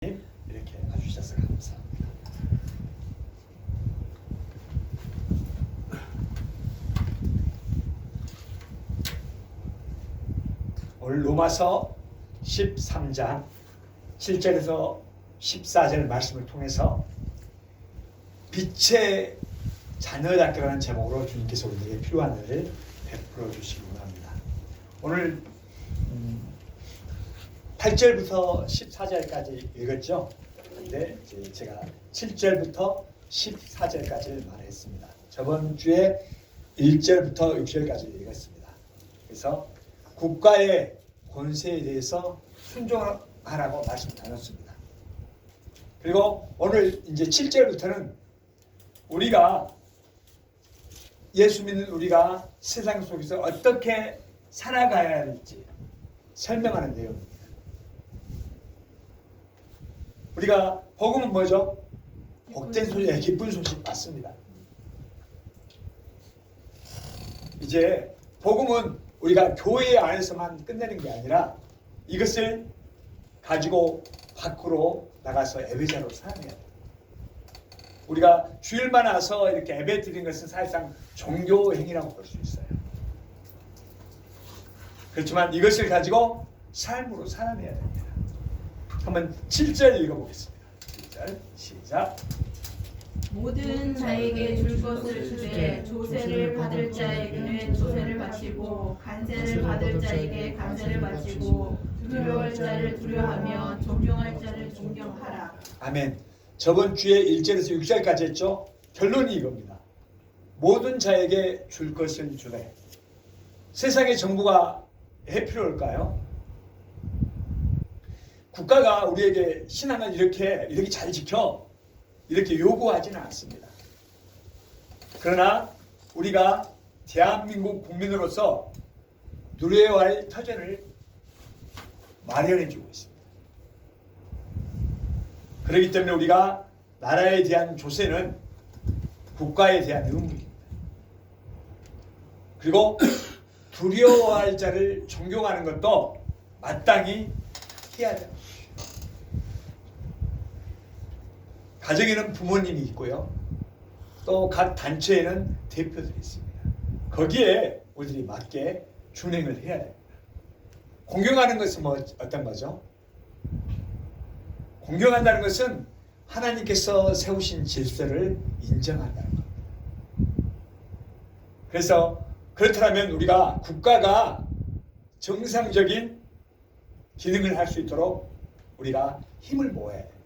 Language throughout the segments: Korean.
이렇게 해주셔서 감사합니다. 오늘 로마서 13장 7절에서 14절 말씀을 통해서 빛의 자녀답게라는 제목으로 주님께서 우리에게 필요한 일을 베풀어 주시기 원합니다. 오늘 8절부터 14절까지 읽었죠. 그런데 제가 7절부터 14절까지 말했습니다. 저번 주에 1절부터 6절까지 읽었습니다. 그래서 국가의 권세에 대해서 순종하라고 말씀 나눴습니다. 그리고 오늘 이제 7절부터는 우리가 예수 믿는 우리가 세상 속에서 어떻게 살아가야 할지 설명하는 내용입니다. 우리가 복음은 뭐죠? 복된 소리에 기쁜 소식 맞습니다. 이제 복음은 우리가 교회 안에서만 끝내는 게 아니라 이것을 가지고 밖으로 나가서 예배자로 살아내야 돼요. 우리가 주일만 와서 이렇게 예배 드리는 것은 사실상 종교 행위라고 볼 수 있어요. 그렇지만 이것을 가지고 삶으로 살아내야 됩니다. 한번 7절 읽어보겠습니다. 7절 시작. 모든 자에게 줄 것을 주되 조세를 받을 자에게는 조세를 바치고 간세를 받을 자에게 간세를 바치고 두려워할 자를 두려워하며 존경할 자를 존경하라. 아멘. 저번 주에 1절에서 6절까지 했죠. 결론이 이겁니다. 모든 자에게 줄 것을 주래. 세상의 정부가 해 필요할까요? 국가가 우리에게 신앙을 이렇게 잘 지켜 이렇게 요구하지는 않습니다. 그러나 우리가 대한민국 국민으로서 누려야 할 터전을 마련해주고 있습니다. 그렇기 때문에 우리가 나라에 대한 조세는 국가에 대한 의무입니다. 그리고 두려워할 자를 존경하는 것도 마땅히 해야 됩니다. 가정에는 부모님이 있고요. 또 각 단체에는 대표들이 있습니다. 거기에 우리들이 맞게 준행을 해야 됩니다. 공경하는 것은 어떤 거죠? 공경한다는 것은 하나님께서 세우신 질서를 인정한다는 겁니다. 그래서 그렇다면 우리가 국가가 정상적인 기능을 할 수 있도록 우리가 힘을 모아야 돼요.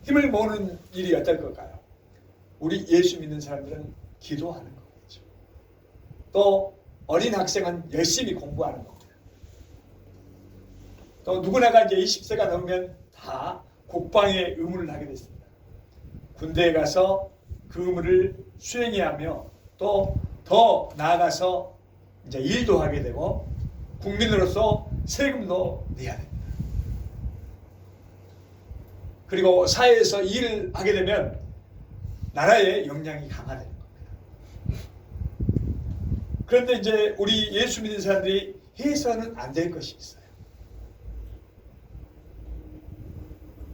힘을 모으는 일이 어떨 걸까요? 우리 예수 믿는 사람들은 기도하는 거겠죠. 또 어린 학생은 열심히 공부하는 겁니다. 또 누구나가 이제 20세가 넘으면 다 국방의 의무를 하게 됐습니다. 군대에 가서 그 의무를 수행해야 하며 또 더 나아가서 이제 일도 하게 되고 국민으로서 세금도 내야 됩니다. 그리고 사회에서 일을 하게 되면 나라의 역량이 강화되는 겁니다. 그런데 이제 우리 예수 믿는 사람들이 해서는 안 될 것이 있어요.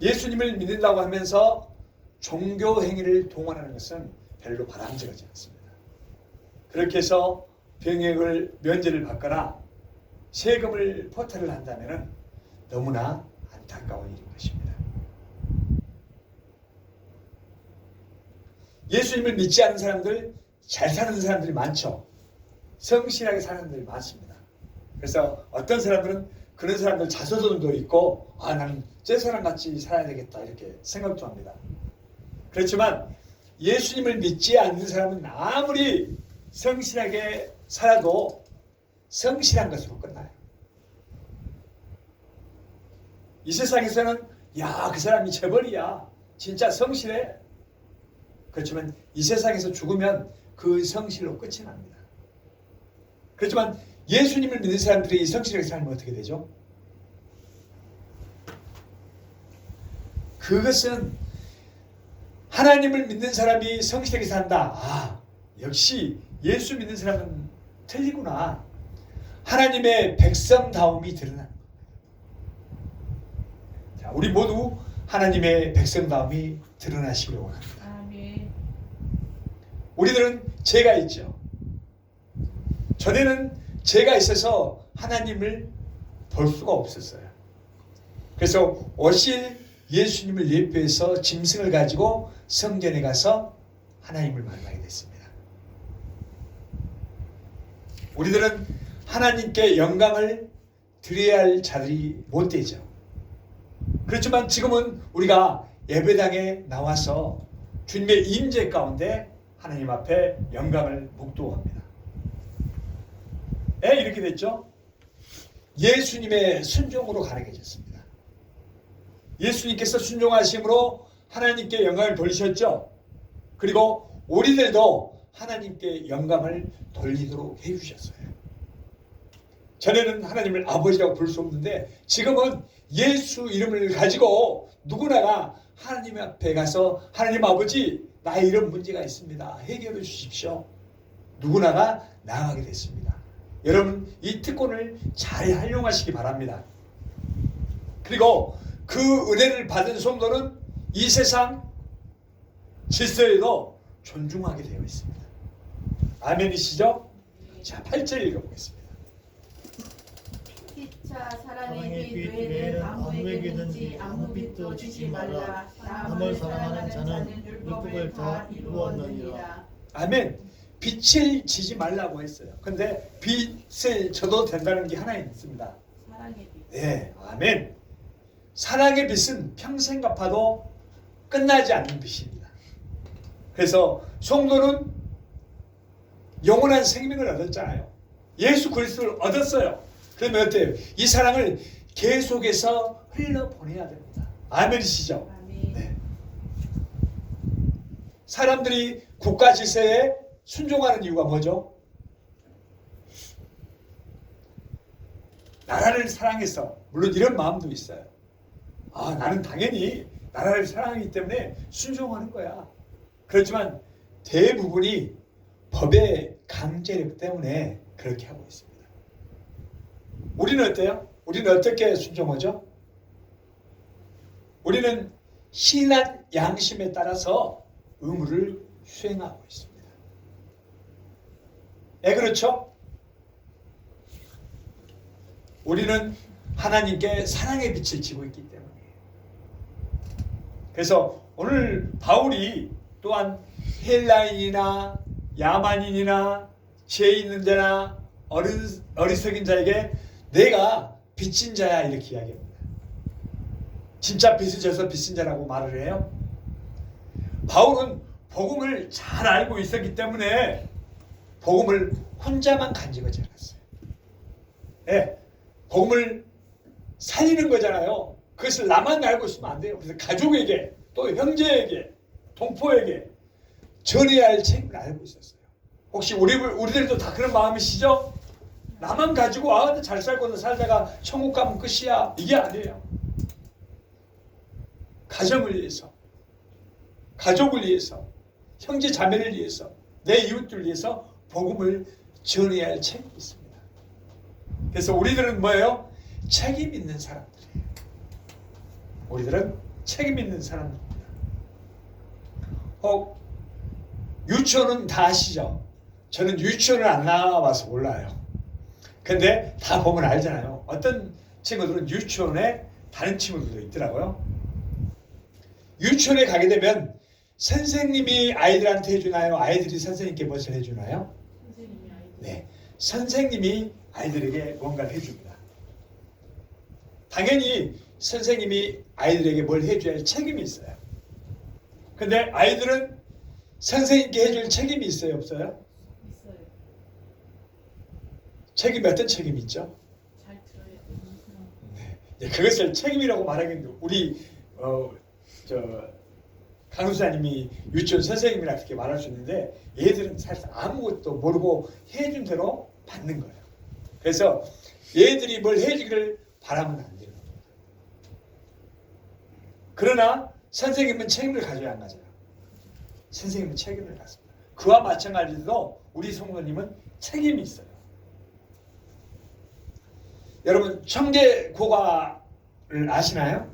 예수님을 믿는다고 하면서 종교 행위를 동원하는 것은 별로 바람직하지 않습니다. 그렇게 해서 병역을 면제를 받거나 세금을 포탈을 한다면 너무나 안타까운 일인 것입니다. 예수님을 믿지 않는 사람들, 잘 사는 사람들이 많죠. 성실하게 사는 사람들이 많습니다. 그래서 어떤 사람들은 그런 사람들 자서전도 있고 나는 저 사람 같이 살아야 되겠다 이렇게 생각도 합니다. 그렇지만 예수님을 믿지 않는 사람은 아무리 성실하게 살아도 성실한 것으로 끝나요. 이 세상에서는 그 사람이 재벌이야. 진짜 성실해. 그렇지만 이 세상에서 죽으면 그 성실로 끝이 납니다. 그렇지만 예수님을 믿는 사람들이 성실하게 살면 어떻게 되죠? 그것은 하나님을 믿는 사람이 성실하게 산다. 역시 예수 믿는 사람은 틀리구나. 하나님의 백성다움이 드러나는 겁니다. 자, 우리 모두 하나님의 백성다움이 드러나시기를 원합니다. 아멘. 우리들은 죄가 있죠. 전에는 죄가 있어서 하나님을 볼 수가 없었어요. 그래서 오실 예수님을 예표해서 짐승을 가지고 성전에 가서 하나님을 만나게 됐습니다. 우리들은 하나님께 영광을 드려야 할 자들이 못 되죠. 그렇지만 지금은 우리가 예배당에 나와서 주님의 임재 가운데 하나님 앞에 영광을 묵도합니다. 왜 이렇게 됐죠? 예수님의 순종으로 가능해졌습니다. 예수님께서 순종하심으로 하나님께 영광을 돌리셨죠. 그리고 우리들도 하나님께 영광을 돌리도록 해주셨어요. 전에는 하나님을 아버지라고 부를 수 없는데 지금은 예수 이름을 가지고 누구나가 하나님 앞에 가서 하나님 아버지 나의 이런 문제가 있습니다. 해결해 주십시오. 누구나가 나아가게 됐습니다. 여러분 이 특권을 잘 활용하시기 바랍니다. 그리고 그 은혜를 받은 성도는 이 세상 질서에도 존중하게 되어 있습니다. 아멘이시죠? 자, 8절 읽어보겠습니다. 피차 사랑의 빛 외에는 아무에게든지 아무 빛도 주지 말라. 남을 사랑하는 자는 율법을 다 이루었느니라. 아멘. 빛을 지지 말라고 했어요. 근데 빛을 져도 된다는 게 하나 있습니다. 사랑의 빛. 네, 아멘. 사랑의 빛은 평생 갚아도 끝나지 않는 빛입니다. 그래서 성도는 영원한 생명을 얻었잖아요. 예수 그리스도를 얻었어요. 그러면 어때요? 이 사랑을 계속해서 흘려보내야 됩니다. 아멘이시죠? 아멘. 네. 사람들이 국가 질서에 순종하는 이유가 뭐죠? 나라를 사랑해서. 물론 이런 마음도 있어요. 아, 나는 당연히 나라를 사랑하기 때문에 순종하는 거야. 그렇지만 대부분이 법의 강제력 때문에 그렇게 하고 있습니다. 우리는 어때요? 우리는 어떻게 순종하죠? 우리는 신한 양심에 따라서 의무를 수행하고 있습니다. 왜 그렇죠? 우리는 하나님께 사랑의 빛을 지고 있기 때문이에요. 그래서 오늘 바울이 또한 헬라인이나 야만인이나 죄 있는 자나 어리석인 자에게 내가 빚진 자야 이렇게 이야기합니다. 진짜 빚을 져서 빚진 자라고 말을 해요. 바울은 복음을 잘 알고 있었기 때문에 복음을 혼자만 간직하지 않았어요. 네, 복음을 살리는 거잖아요. 그것을 나만 알고 있으면 안 돼요. 그래서 가족에게 또 형제에게 동포에게 전해야 할 책임을 알고 있었어요. 혹시 우리들도 다 그런 마음이시죠? 나만 가지고 잘 살고 살다가 천국 가면 끝이야. 이게 아니에요. 가정을 위해서, 가족을 위해서, 형제 자매를 위해서, 내 이웃들을 위해서 복음을 전해야 할 책임이 있습니다. 그래서 우리들은 뭐예요? 책임 있는 사람들이에요. 우리들은 책임 있는 사람들입니다. 유치원은 다 아시죠? 저는 유치원을 안 나와봐서 몰라요. 근데 다 보면 알잖아요. 어떤 친구들은 유치원에 다른 친구들도 있더라고요. 유치원에 가게 되면 선생님이 아이들한테 해주나요? 아이들이 선생님께 무엇을 해주나요? 선생님이 아이들. 네, 선생님이 아이들에게 뭔가를 해줍니다. 당연히 선생님이 아이들에게 뭘 해줘야 할 책임이 있어요. 근데 아이들은 선생님께 해줄 책임이 있어요? 없어요? 있어요. 책임이 어떤 책임이 있죠? 잘 들어요. 네, 그것을 책임이라고 말하기는 우리 간호사님이 유치원 선생님이라 그렇게 말할 수 있는데 얘들은 사실 아무것도 모르고 해준 대로 받는 거예요. 그래서 얘들이 뭘 해주기를 바라면 안 돼요. 그러나 선생님은 책임을 가져야 안 가져요. 선생님은 책임을 갖습니다. 그와 마찬가지로 우리 성도님은 책임이 있어요. 여러분 청계고가를 아시나요?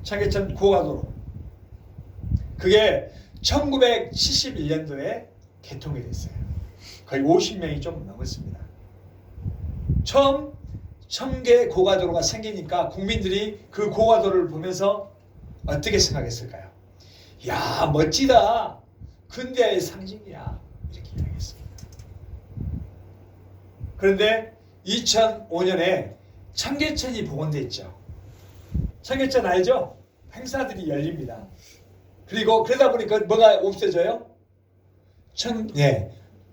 청계천 고가도로. 그게 1971년도에 개통이 됐어요. 거의 50명이 좀 넘었습니다. 처음 청계 고가도로가 생기니까 국민들이 그 고가도로를 보면서 어떻게 생각했을까요? 야, 멋지다. 근대의 상징이야. 이렇게 이야기했습니다. 그런데 2005년에 청계천이 복원됐죠. 청계천 알죠? 행사들이 열립니다. 그리고 그러다 보니까 뭐가 없어져요?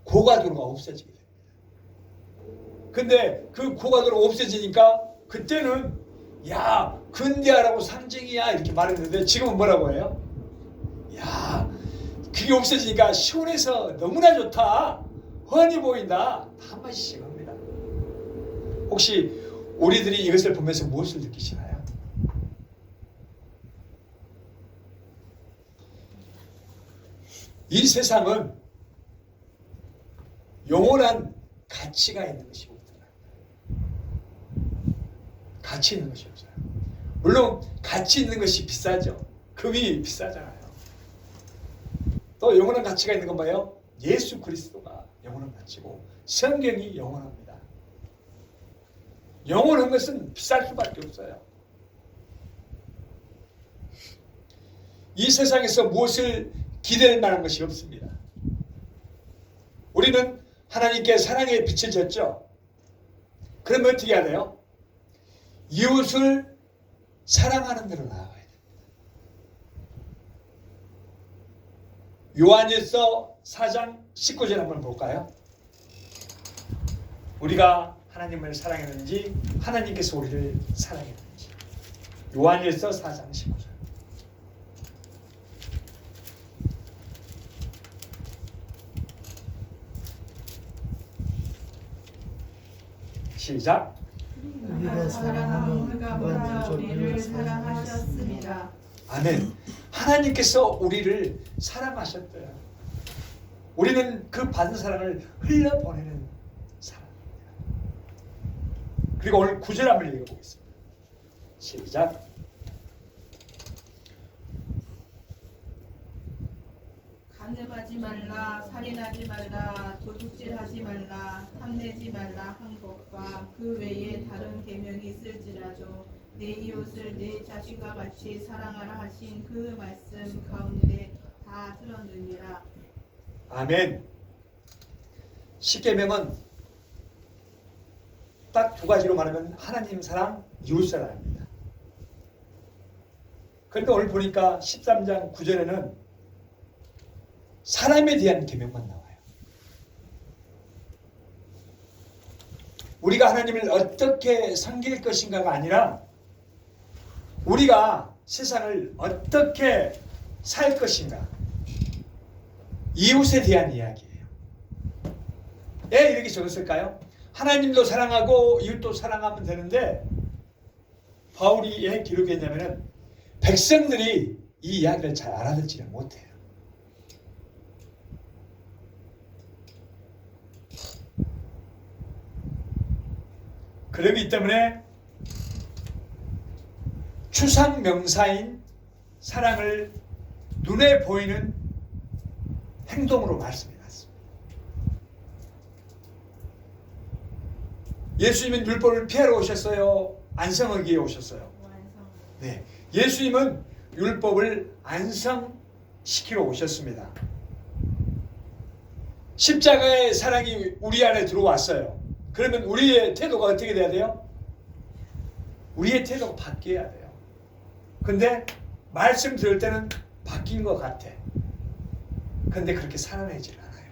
고가도로가 없어지게 됩니다. 근데 그 고가도로가 없어지니까 그때는 야, 근대화라고 상징이야 이렇게 말했는데 지금은 뭐라고 해요? 야, 그게 없어지니까 시원해서 너무나 좋다. 훤히 보인다. 다 한마디씩 합니다. 혹시 우리들이 이것을 보면서 무엇을 느끼시나요? 이 세상은 영원한 가치가 있는 것이 없더라. 가치 있는 것이 없어요. 물론 가치 있는 것이 비싸죠. 금이 비싸잖아요. 또 영원한 가치가 있는 건 뭐예요? 예수 그리스도가 영원한 가치고 성경이 영원합니다. 영원한 것은 비쌀 수밖에 없어요. 이 세상에서 무엇을 기댈 만한 것이 없습니다. 우리는 하나님께 사랑의 빛을 줬죠. 그러면 어떻게 해야 돼요? 이웃을 사랑하는 대로 나아가야 됩니다. 요한일서 4장 19절 한번 볼까요? 우리가 하나님을 사랑했는지 하나님께서 우리를 사랑했는지. 요한일서 4장 19절. 시작. 우리가 사랑하면 그가 먼저 우리를 사랑하셨습니다. 아멘. 하나님께서 우리를 사랑하셨대요. 우리는 그 받은 사랑을 흘려보내는 사람입니다. 그리고 오늘 9절 한번 읽어보겠습니다. 시작. 간음하지 말라, 살인하지 말라, 도둑질하지 말라, 탐내지 말라 한 것과 그 외에 다른 계명이 있을지라도 내 이웃을 내 자신과 같이 사랑하라 하신 그 말씀 가운데 다 들었느니라. 아멘. 십계명은 딱 두 가지로 말하면 하나님 사랑, 이웃 사랑입니다. 그런데 오늘 보니까 13장 9절에는 사람에 대한 계명만 나와요. 우리가 하나님을 어떻게 섬길 것인가가 아니라 우리가 세상을 어떻게 살 것인가, 이웃에 대한 이야기예요. 왜 이렇게 적었을까요? 하나님도 사랑하고 이웃도 사랑하면 되는데 바울이 왜 기록했냐면 백성들이 이 이야기를 잘 알아듣지를 못해요. 그러기 때문에 추상 명사인 사랑을 눈에 보이는 행동으로 말씀해 놨습니다. 예수님은 율법을 피하러 오셨어요? 안성하기 위해 오셨어요? 네, 예수님은 율법을 안성시키러 오셨습니다. 십자가의 사랑이 우리 안에 들어왔어요. 그러면 우리의 태도가 어떻게 돼야 돼요? 우리의 태도가 바뀌어야 돼요. 근데 말씀 들을 때는 바뀐 것 같아. 근데 그렇게 살아내질 않아요.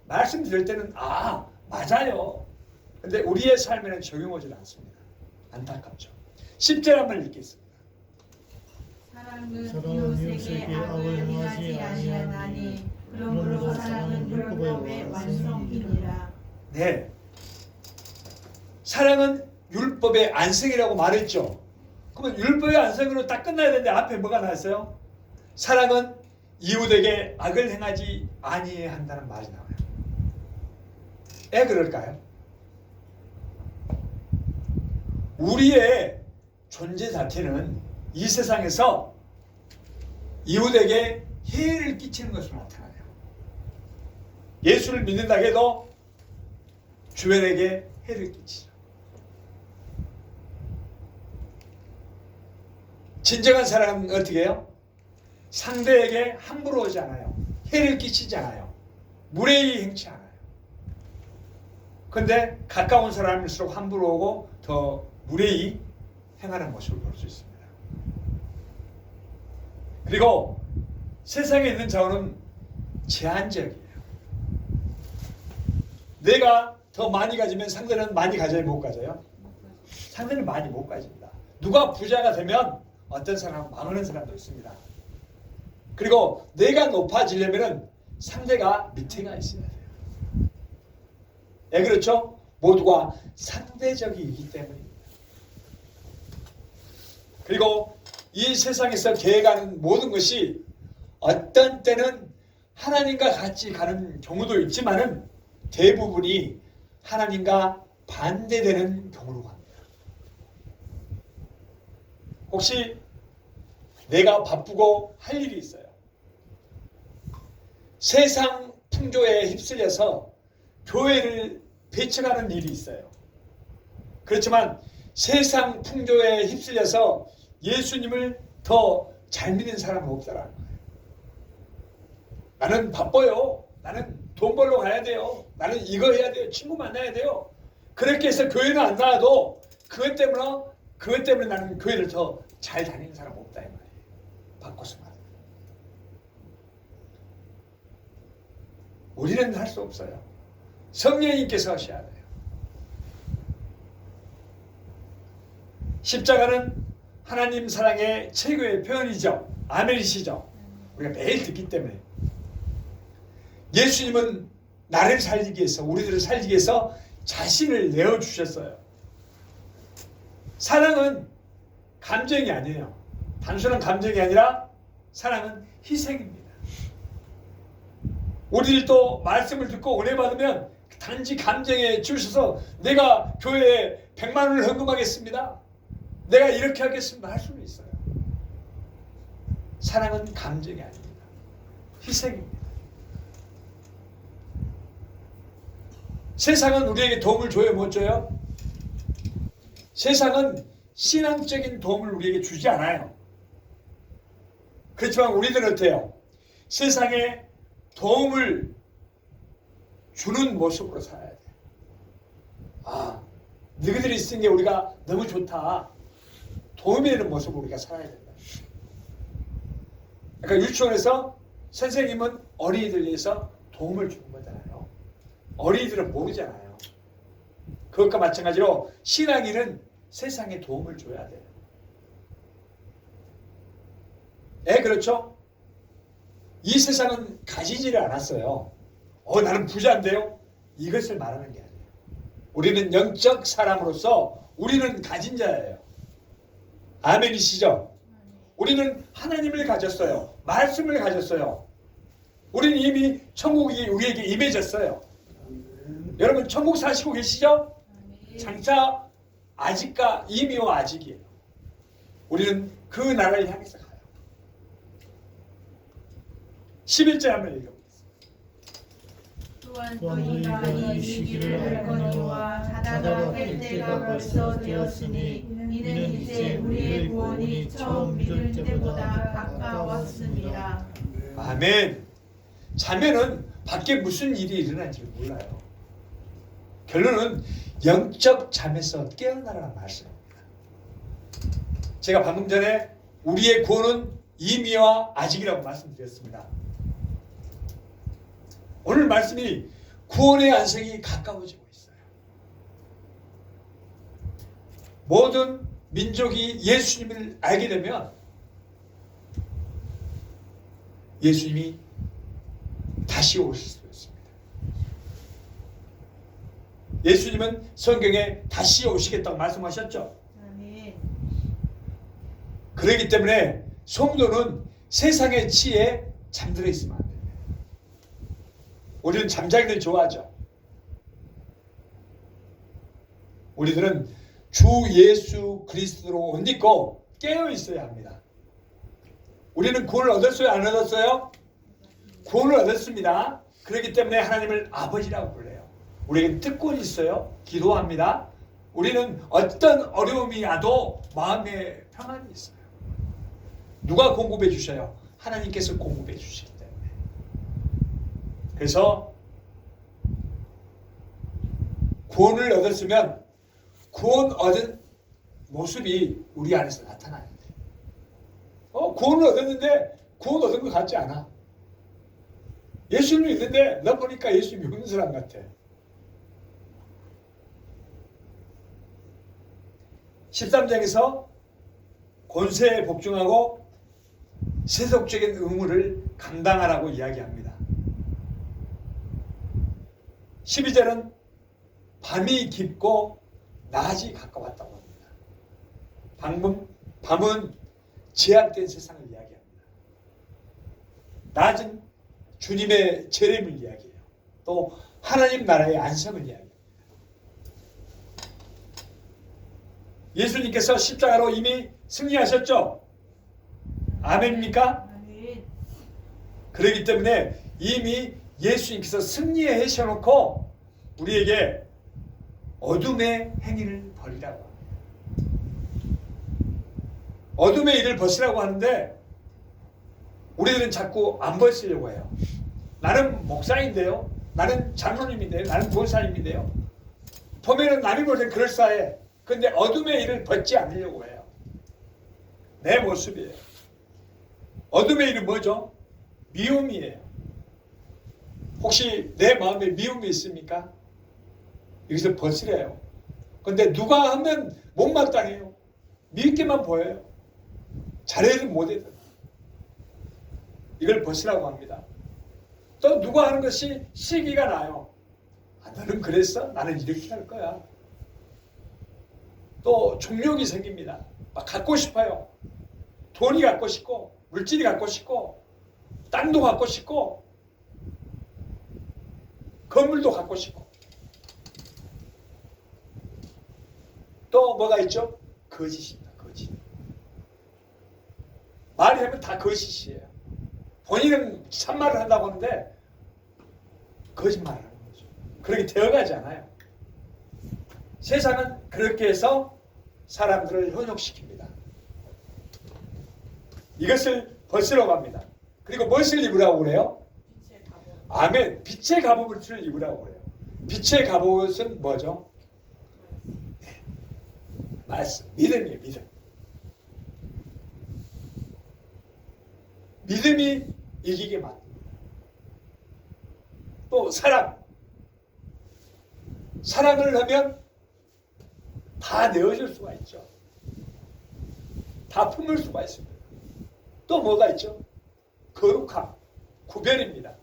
말씀 들을 때는 맞아요. 근데 우리의 삶에는 적용하지 않습니다. 안타깝죠. 10절 한번 읽겠습니다. 사랑은 이웃에게 악을 행하지 아니하나니 그러므로 사랑은 율법의 완성이니라. 네, 사랑은 율법의 안성이라고 말했죠. 그러면 율법의 안성으로 딱 끝나야 되는데 앞에 뭐가 나왔어요? 사랑은 이웃에게 악을 행하지 아니한다는 말이 나와요. 왜 그럴까요? 우리의 존재 자체는 이 세상에서 이웃에게 해를 끼치는 것으로 나타나요. 예수를 믿는다 해도 주변에게 해를 끼치죠. 진정한 사랑은 어떻게 해요? 상대에게 함부로 오지 않아요. 해를 끼치지 않아요. 무례히 행치 않아요. 그런데 가까운 사람일수록 함부로 오고 더 무례히 행하는 모습을 볼 수 있습니다. 그리고 세상에 있는 자원은 제한적이에요. 내가 더 많이 가지면 상대는 많이 가져야 못 가져요? 상대는 많이 못 가집니다. 누가 부자가 되면 어떤 사람은 망하는 사람도 있습니다. 그리고 내가 높아지려면 상대가 밑에가 있어야 돼요. 예, 그렇죠? 모두가 상대적이기 때문입니다. 그리고 이 세상에서 계획하는 모든 것이 어떤 때는 하나님과 같이 가는 경우도 있지만은 대부분이 하나님과 반대되는 경우로 갑니다. 혹시 내가 바쁘고 할 일이 있어요. 세상 풍조에 휩쓸려서 교회를 배척하는 일이 있어요. 그렇지만 세상 풍조에 휩쓸려서 예수님을 더 잘 믿는 사람은 없다라는 거예요. 나는 바빠요. 나는 돈 벌러 가야 돼요. 나는 이거 해야 돼요. 친구 만나야 돼요. 그렇게 해서 교회는 안 나와도 그것 때문에 나는 교회를 더 잘 다니는 사람 없다 이 말이에요. 바꿔서 말해요. 우리는 할 수 없어요. 성령님께서 하셔야 돼요. 십자가는 하나님 사랑의 최고의 표현이죠. 아멘이시죠. 우리가 매일 듣기 때문에. 예수님은 나를 살리기 위해서, 우리들을 살리기 위해서 자신을 내어주셨어요. 사랑은 감정이 아니에요. 단순한 감정이 아니라 사랑은 희생입니다. 우리들도 말씀을 듣고 은혜 받으면 단지 감정에 치우쳐서 내가 교회에 100만 원을 헌금하겠습니다. 내가 이렇게 하겠습니다. 할 수는 있어요. 사랑은 감정이 아닙니다. 희생입니다. 세상은 우리에게 도움을 줘요? 못 줘요? 세상은 신앙적인 도움을 우리에게 주지 않아요. 그렇지만 우리들은 어때요? 세상에 도움을 주는 모습으로 살아야 돼. 아, 너희들이 쓰는 게 우리가 너무 좋다. 도움이 되는 모습으로 우리가 살아야 된다. 그러니까 유치원에서 선생님은 어린이들 위해서 도움을 주는 거잖아요. 어린이들은 모르잖아요. 그것과 마찬가지로 신앙인은 세상에 도움을 줘야 돼요. 예, 그렇죠? 이 세상은 가지지를 않았어요. 나는 부자인데요? 이것을 말하는 게 아니에요. 우리는 영적 사람으로서 우리는 가진 자예요. 아멘이시죠? 우리는 하나님을 가졌어요. 말씀을 가졌어요. 우리는 이미 천국이 우리에게 임해졌어요. 여러분 천국 사시고 계시죠? 장차 아직과 이미와 아직이에요. 우리는 그 나라를 향해서 가요. 11절 한번 읽어보겠습니다. 또한 너희가 이 시기를 알거니와 자다가 깰 때가 벌써 되었으니 이는 이제 우리의 구원이 처음 믿을 때보다 가까웠습니다. 아멘. 자면은 밖에 무슨 일이 일어난지 몰라요. 결론은 영적 잠에서 깨어나라는 말씀입니다. 제가 방금 전에 우리의 구원은 이미와 아직이라고 말씀드렸습니다. 오늘 말씀이 구원의 안성이 가까워지고 있어요. 모든 민족이 예수님을 알게 되면 예수님이 다시 오실 수 있습니다. 예수님은 성경에 다시 오시겠다고 말씀하셨죠. 그렇기 때문에 성도는 세상의 치에 잠들어 있으면 안 됩니다. 우리는 잠자기를 좋아하죠. 우리들은 주 예수 그리스도로 옷 입고 깨어 있어야 합니다. 우리는 구원을 얻었어요? 안 얻었어요? 구원을 얻었습니다. 그렇기 때문에 하나님을 아버지라고 불러요. 우리에게 특권이 있어요. 기도합니다. 우리는 어떤 어려움이 와도 마음에 평안이 있어요. 누가 공급해 주셔요? 하나님께서 공급해 주시기 때문에. 그래서 구원을 얻었으면 구원 얻은 모습이 우리 안에서 나타나야 돼. 구원을 얻었는데 구원 얻은 것 같지 않아. 예수님이 있는데 너 보니까 예수님이 없는 사람 같아. 13장에서 권세에 복종하고 세속적인 의무를 감당하라고 이야기합니다. 12절은 밤이 깊고 낮이 가까웠다고 합니다. 밤은 제약된 세상을 이야기합니다. 낮은 주님의 재림을 이야기해요. 또 하나님 나라의 안성을 이야기합니다. 예수님께서 십자가로 이미 승리하셨죠? 아멘입니까? 아멘. 그렇기 때문에 이미 예수님께서 승리하셔놓고 우리에게 어둠의 행위를 버리라고 합니다. 어둠의 일을 벗으라고 하는데 우리들은 자꾸 안 벗으려고 해요. 나는 목사인데요. 나는 장로님인데요. 나는 권사님인데요. 보면은 남이 볼 때 그럴싸해. 근데 어둠의 일을 벗지 않으려고 해요. 내 모습이에요. 어둠의 일은 뭐죠? 미움이에요. 혹시 내 마음에 미움이 있습니까? 여기서 벗으래요. 근데 누가 하면 못마땅해요. 밉게만 보여요. 잘해도 못해도. 이걸 벗으라고 합니다. 또 누가 하는 것이 시기가 나요. 너는 그랬어? 나는 이렇게 할 거야. 또 종욕이 생깁니다. 막 갖고 싶어요. 돈이 갖고 싶고 물질이 갖고 싶고 땅도 갖고 싶고 건물도 갖고 싶고 또 뭐가 있죠? 거짓입니다. 거짓. 말이 하면 다 거짓이에요. 본인은 참말을 한다고 하는데 거짓말을 하는 거죠. 그렇게 되어가지 않아요. 세상은 그렇게 해서 사람들을 현혹시킵니다. 이것을 벗으라고 합니다. 그리고 무엇을 입으라고 그래요? 빛의 갑옷. 아멘. 빛의 갑옷을 입으라고 그래요. 빛의 갑옷은 뭐죠? 말씀. 믿음이에요. 믿음. 믿음이 이기게 만듭니다. 또 사랑. 사랑을 하면 다 내어줄 수가 있죠. 다 품을 수가 있습니다. 또 뭐가 있죠? 거룩함, 구별입니다.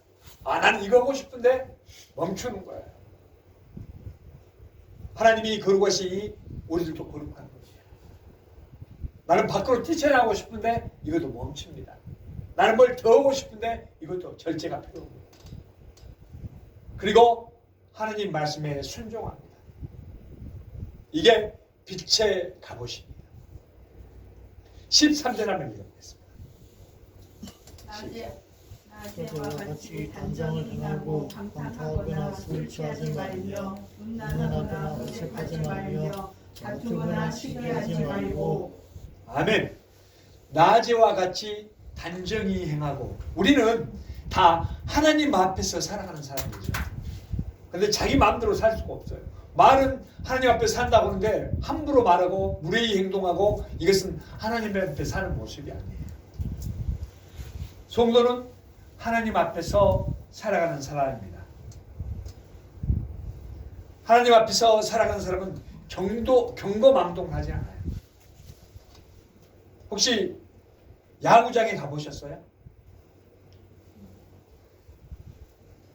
나는 이거 하고 싶은데 멈추는 거예요. 하나님이 거룩하시니 우리들도 거룩한 것이에요. 나는 밖으로 뛰쳐나가고 싶은데 이것도 멈춥니다. 나는 뭘 더 하고 싶은데 이것도 절제가 필요합니다. 그리고 하나님 말씀에 순종합니다. 이게 빛의 갑옷입니다. 13절 한번 읽어보겠습니다. 낮에와 같이 단정을 행하고 방탕하거나 술 취하지 말며 음란하거나 어색하지 말며 다투거나 시기하지 말고. 아멘. 낮에와 같이 단정히 행하고. 우리는 다 하나님 앞에서 살아가는 사람들이죠. 근데 자기 마음대로 살 수가 없어요. 말은 하나님 앞에 산다고 하는데 함부로 말하고 무례히 행동하고 이것은 하나님 앞에 사는 모습이 아니에요. 성도는 하나님 앞에서 살아가는 사람입니다. 하나님 앞에서 살아가는 사람은 경거망동하지 않아요. 혹시 야구장에 가보셨어요?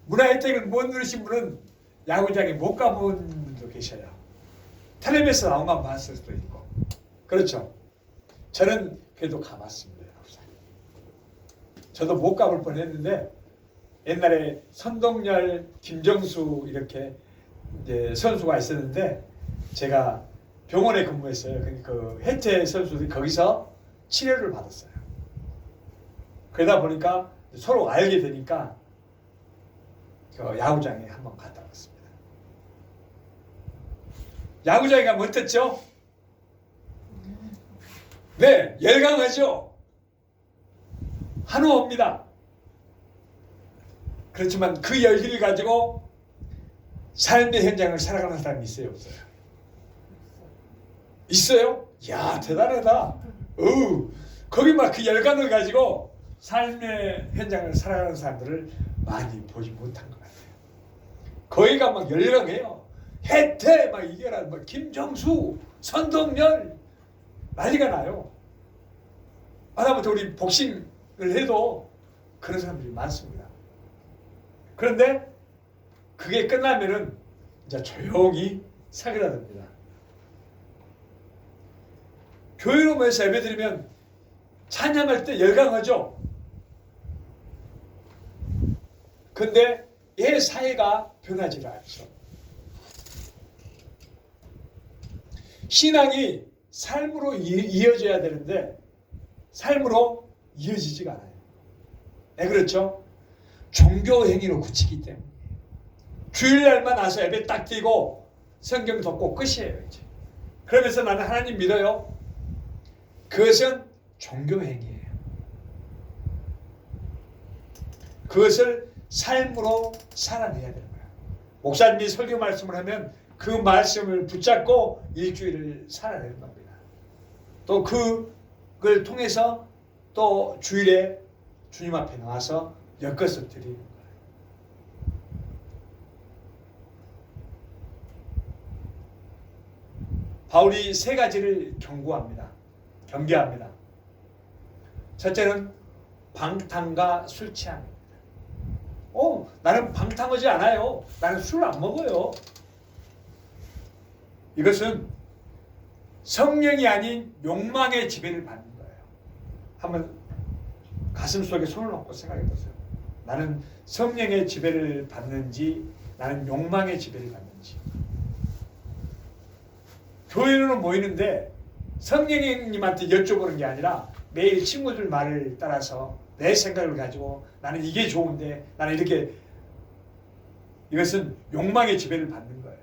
문화혜택을 못 누리신 분은 야구장에 못 가본 분도 계셔요. 텔레비에서 나온 건 봤을 수도 있고. 그렇죠. 저는 그래도 가봤습니다. 저도 못 가볼 뻔했는데 옛날에 선동열, 김정수 이렇게 이제 선수가 있었는데 제가 병원에 근무했어요. 그 해태 선수들이 거기서 치료를 받았어요. 그러다 보니까 서로 알게 되니까 그 야구장에 한번 갔다 왔습니다. 야구장에 가면 어땠죠? 네, 열광하죠. 한우입니다. 그렇지만 그 열기를 가지고 삶의 현장을 살아가는 사람이 있어요, 없어요? 있어요? 이야, 대단하다. 거기 막 그 열광을 가지고 삶의 현장을 살아가는 사람들을 많이 보지 못한 것 같아요. 거기가 막 열광해요. 혜태 막 이겨라, 막 김정수, 선동열 난리가 나요. 하다못해 우리 복싱을 해도 그런 사람들이 많습니다. 그런데 그게 끝나면은 이제 조용히 사그라듭니다. 교회로 모여서 예배드리면 찬양할 때 열광하죠. 근데 얘 사회가 변하지 않죠. 신앙이 삶으로 이어져야 되는데 삶으로 이어지지가 않아요. 네, 그렇죠? 종교 행위로 그치기 때문에 주일날만 와서 예배 딱 드리고 성경 듣고 끝이에요. 이제. 그러면서 나는 하나님 믿어요. 그것은 종교 행위예요. 그것을 삶으로 살아내야 되는 거예요. 목사님이 설교 말씀을 하면 그 말씀을 붙잡고 일주일을 살아내는 겁니다. 또 그걸 통해서 또 주일에 주님 앞에 나와서 엮어서 드리는 거예요. 바울이 세 가지를 경고합니다. 경계합니다. 첫째는 방탕과 술 취함입니다. 나는 방탕하지 않아요. 나는 술 안 먹어요. 이것은 성령이 아닌 욕망의 지배를 받는 거예요. 한번 가슴 속에 손을 얹고 생각해 보세요. 나는 성령의 지배를 받는지 나는 욕망의 지배를 받는지. 교회로는 모이는데 성령님한테 여쭤보는 게 아니라 매일 친구들 말을 따라서 내 생각을 가지고 나는 이게 좋은데 나는 이렇게, 이것은 욕망의 지배를 받는 거예요.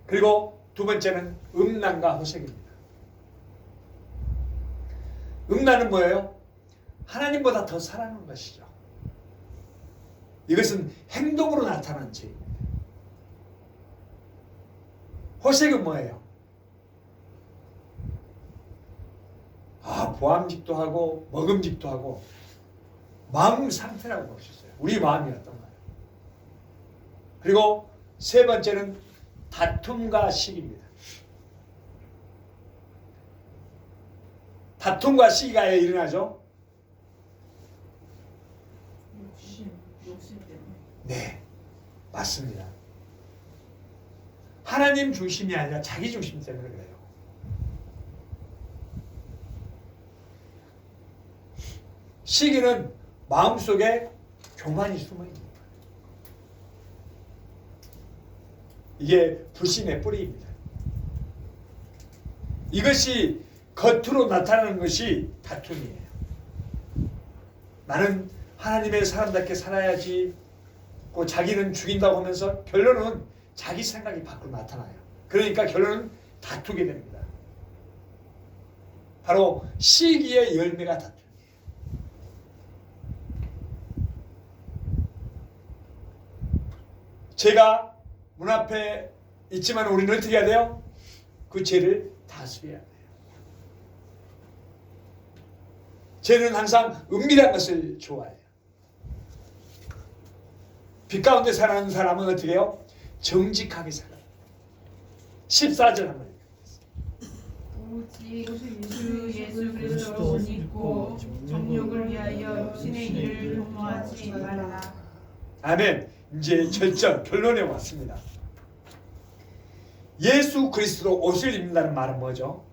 그리고 두 번째는 음란과 호색입니다. 음란은 뭐예요? 하나님보다 더 사랑하는 것이죠. 이것은 행동으로 나타난 죄입니다. 호색은 뭐예요? 보암직도 하고 먹음직도 하고 마음 상태라고 볼 수 있어요. 우리 마음이 어떤가요? 그리고 세 번째는 다툼과 시기입니다. 다툼과 시기가 왜 일어나죠? 욕심 때문에. 네, 맞습니다. 하나님 중심이 아니라 자기 중심 때문에 그래요. 시기는 마음속에 교만이 숨어있는 거예요. 이게 불신의 뿌리입니다. 이것이 겉으로 나타나는 것이 다툼이에요. 나는 하나님의 사람답게 살아야지, 자기는 죽인다고 하면서 결론은 자기 생각이 밖으로 나타나요. 그러니까 결론은 다투게 됩니다. 바로 시기의 열매가 다툼이에요. 죄가 문 앞에 있지만 우리는 어떻게 해야 돼요? 그 죄를 다스려야 돼요. 죄는 항상 은밀한 것을 좋아해요. 빛 가운데 사는 사람은 어떻게 해요? 정직하게 살아요. 14절 한번 오직 주 예수 그리스도를 믿고 정욕을 위하여 육신의 일을 도모하지 말라. 아멘. 이제 절정 결론에 왔습니다. 예수 그리스도로 옷을 입는다는 말은 뭐죠?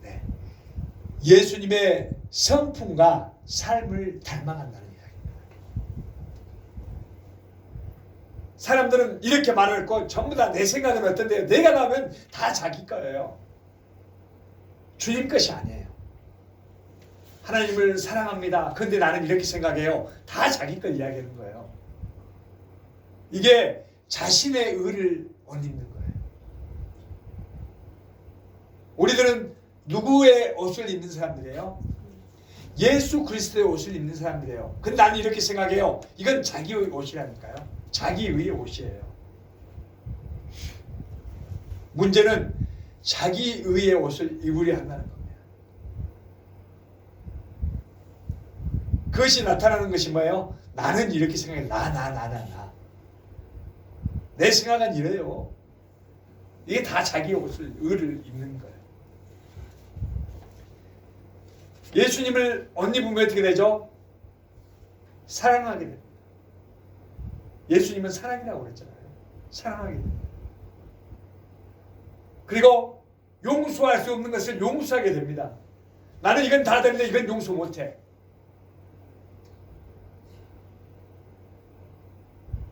네. 예수님의 성품과 삶을 닮아간다는 이야기입니다. 사람들은 이렇게 말을 했고 전부 다 내 생각은 어떤데요? 내가 나오면 다 자기 거예요. 주님 것이 아니에요. 하나님을 사랑합니다. 근데 나는 이렇게 생각해요. 다 자기 걸 이야기하는 거예요. 이게 자신의 의를 못 입는 거예요. 우리들은 누구의 옷을 입는 사람들이에요? 예수 그리스도의 옷을 입는 사람들이에요. 근데 나는 이렇게 생각해요. 이건 자기의 옷이라니까요. 자기의 옷이에요. 문제는 자기의 옷을 입으려 한다는 겁니다. 그것이 나타나는 것이 뭐예요? 나는 이렇게 생각해. 나. 내 생각은 이래요. 이게 다 자기 의를 입는 거예요. 예수님을 옷 입으면 어떻게 되죠? 사랑하게 됩니다. 예수님은 사랑이라고 그랬잖아요. 사랑하게 됩니다. 그리고 용서할 수 없는 것을 용서하게 됩니다. 나는 이건 다 되는데 이건 용서 못해.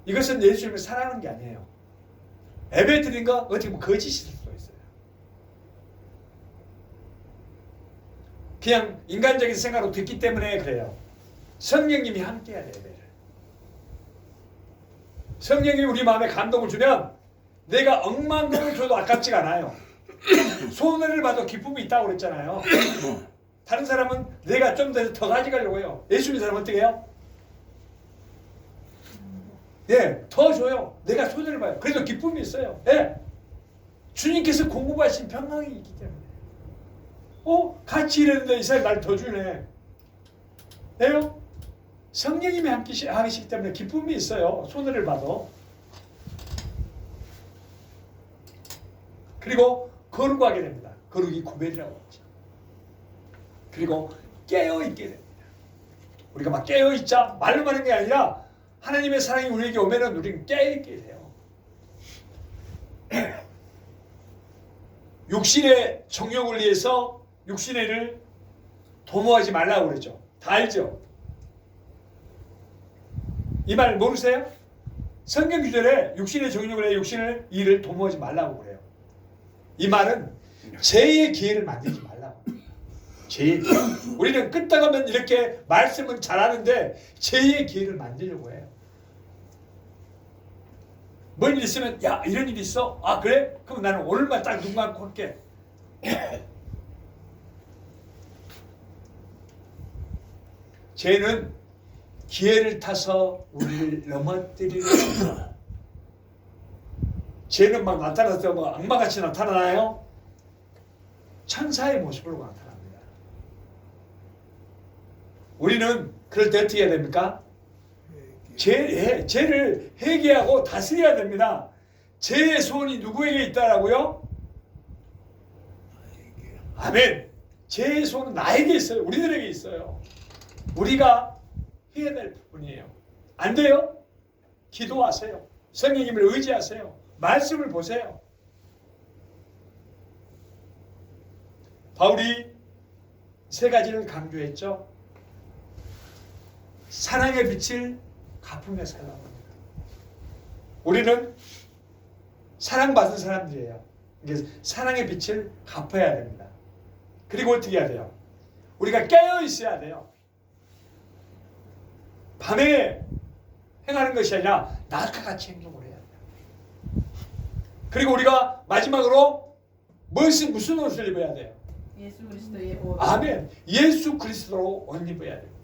이것은 예수님을 사랑하는 게 아니에요. 예배 드린 거 어떻게 보면 거짓일 수도 있어요. 그냥 인간적인 생각으로 듣기 때문에 그래요. 성령님이 함께 해야 돼요. 예배를. 성령이 우리 마음에 감동을 주면 내가 억만 돈을 줘도 아깝지가 않아요. 손해를 봐도 기쁨이 있다고 그랬잖아요. 다른 사람은 내가 좀 더 가져가려고 해요. 예수 믿는 사람은 어떻게 해요? 예, 더 줘요. 내가 손해를 봐요. 그래도 기쁨이 있어요. 예. 주님께서 공급하신 평강이 있기 때문에. 같이 일했는데 이 사람이 날 더 주네. 네요? 성령님이 함께 하시기 때문에 기쁨이 있어요. 손해를 봐도. 그리고 거룩하게 됩니다. 거룩이 구별이라고 하죠. 그리고 깨어있게 됩니다. 우리가 막 깨어있자 말로만 하는 게 아니라 하나님의 사랑이 우리에게 오면은 우리는 깨어있게 돼요. 육신의 정욕을 위해서 육신의 일을 도모하지 말라고 그러죠. 다 알죠? 이 말 모르세요? 성경 구절에 육신의 정욕을 해 육신의 일을 도모하지 말라고 그래요. 이 말은 죄의 기회를 만들지 말라고. 죄의 기회. 우리는 끄떡하면 이렇게 말씀은 잘하는데 죄의 기회를 만들려고 해요. 뭔 일 있으면 야 이런 일이 있어? 아 그래? 그럼 나는 오늘만 딱 눈 감고 할게. 죄는 기회를 타서 우리를 넘어뜨리는 겁니다. 죄는 막 나타나서 뭐 악마같이 나타나나요? 천사의 모습으로 나타납니다. 우리는 그럴 때 어떻게 해야 됩니까? 죄를 회개하고 다스려야 됩니다. 죄의 소원이 누구에게 있다라고요? 아멘. 죄의 소원은 나에게 있어요. 우리들에게 있어요. 우리가 해야 될 부분이에요. 안 돼요? 기도하세요. 성령님을 의지하세요. 말씀을 보세요. 바울이 세 가지를 강조했죠. 사랑의 빛을 갚으며 살라고 합니다. 우리는 사랑받은 사람들이에요. 사랑의 빛을 갚아야 됩니다. 그리고 어떻게 해야 돼요? 우리가 깨어 있어야 돼요. 밤에 행하는 것이 아니라 낮과 같이 행동을 해야 돼요. 그리고 우리가 마지막으로 무슨 옷을 입어야 돼요? 예수 그리스도의 옷. 아멘. 예수 그리스도로 옷 입어야 됩니다.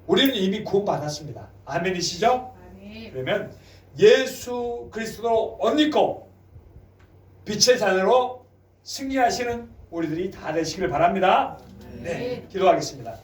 우리는 이미 구원받았습니다. 아멘이시죠? 아멘. 그러면 예수 그리스도로 옷 입고 빛의 자녀로 승리하시는 우리들이 다 되시길 바랍니다. 네, 기도하겠습니다.